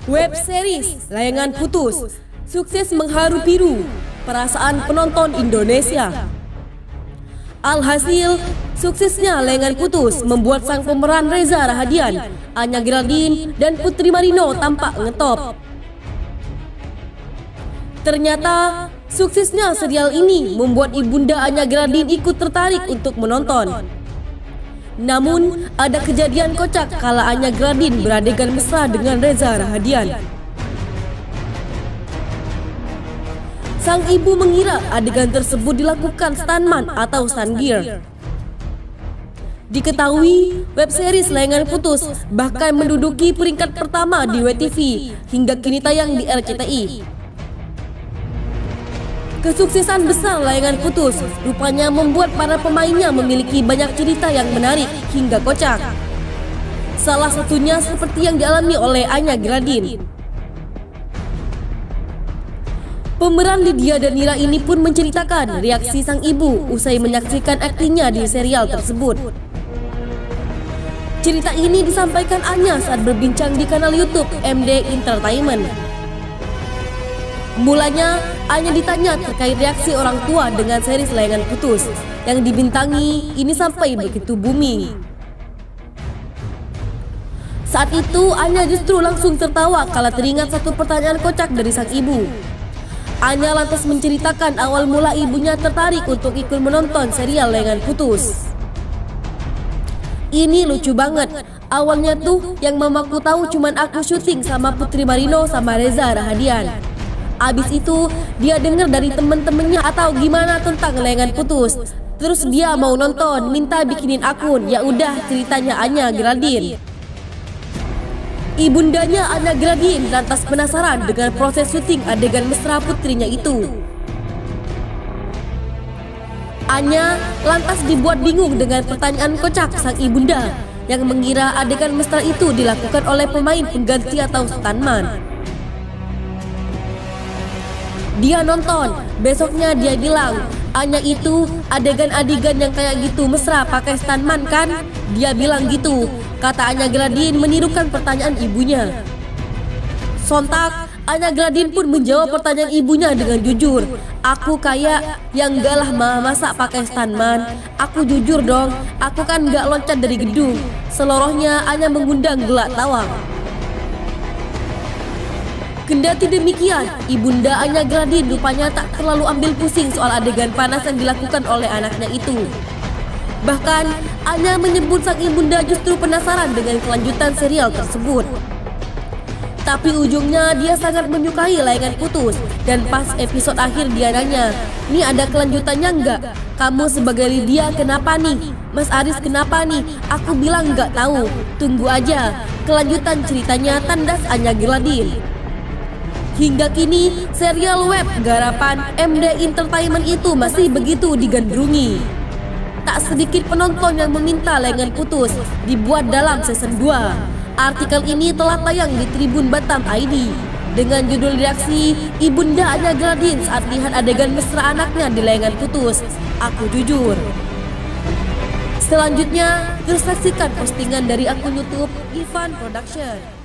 Web series Layangan Putus sukses mengharu biru perasaan penonton Indonesia. Alhasil, suksesnya Layangan Putus membuat sang pemeran Reza Rahadian, Anya Geraldine, dan Putri Marino tampak ngetop. Ternyata, suksesnya serial ini membuat ibunda Anya Geraldine ikut tertarik untuk menonton. Namun, ada kejadian kocak kala Anya Geraldine beradegan mesra dengan Reza Rahadian. Sang ibu mengira adegan tersebut dilakukan stuntman atau stuntgear. Diketahui, web series Layangan Putus bahkan menduduki peringkat pertama di WTV hingga kini tayang di RCTI. Kesuksesan besar Layangan Putus rupanya membuat para pemainnya memiliki banyak cerita yang menarik hingga kocak. Salah satunya seperti yang dialami oleh Anya Geraldine. Pemeran Lydia dan Nira ini pun menceritakan reaksi sang ibu usai menyaksikan aktingnya di serial tersebut. Cerita ini disampaikan Anya saat berbincang di kanal YouTube MD Entertainment. Mulanya, Anya ditanya terkait reaksi orang tua dengan series Layangan Putus yang dibintangi ini sampai begitu booming. Saat itu, Anya justru langsung tertawa kala teringat satu pertanyaan kocak dari sang ibu. Anya lantas menceritakan awal mula ibunya tertarik untuk ikut menonton serial Layangan Putus. Ini lucu banget. Awalnya tuh yang mamaku tahu cuman aku syuting sama Putri Marino sama Reza Rahadian. Abis itu dia dengar dari temen-temennya atau gimana tentang Layangan Putus. Terus dia mau nonton, minta bikinin akun. Ya udah, ceritanya Anya Geraldine. Ibundanya Anya Geraldine lantas penasaran dengan proses syuting adegan mesra putrinya itu. Anya lantas dibuat bingung dengan pertanyaan kocak sang ibunda yang mengira adegan mesra itu dilakukan oleh pemain pengganti atau stuntman. Dia nonton, besoknya dia bilang, Anya itu adegan-adegan yang kayak gitu mesra pakai stuntman kan? Dia bilang gitu, kata Anya Geraldine menirukan pertanyaan ibunya. Sontak, Anya Geraldine pun menjawab pertanyaan ibunya dengan jujur. Aku kayak yang enggak lah masa pakai stuntman. Aku jujur dong, aku kan enggak loncat dari gedung. Selorohnya Anya mengundang gelak tawa. Kendati demikian, ibunda Anya Geraldine rupanya tak terlalu ambil pusing soal adegan panas yang dilakukan oleh anaknya itu. Bahkan, Anya menyebut sang ibunda justru penasaran dengan kelanjutan serial tersebut. Tapi ujungnya dia sangat menyukai Layangan Putus. Dan pas episode akhir dia nanya, "Nih ada kelanjutannya enggak? Kamu sebagai Lydia kenapa nih? Mas Aris kenapa nih?" Aku bilang enggak tahu, tunggu aja. Kelanjutan ceritanya, tandas Anya Geraldine. Hingga kini, serial web garapan MD Entertainment itu masih begitu digandrungi. Tak sedikit penonton yang meminta Layangan Putus dibuat dalam season 2. Artikel ini telah tayang di Tribun Batam ID dengan judul reaksi ibunda Anya Geraldine saat lihat adegan mesra anaknya di Layangan Putus. Aku jujur. Selanjutnya, terus saksikan postingan dari akun YouTube Ivan Production.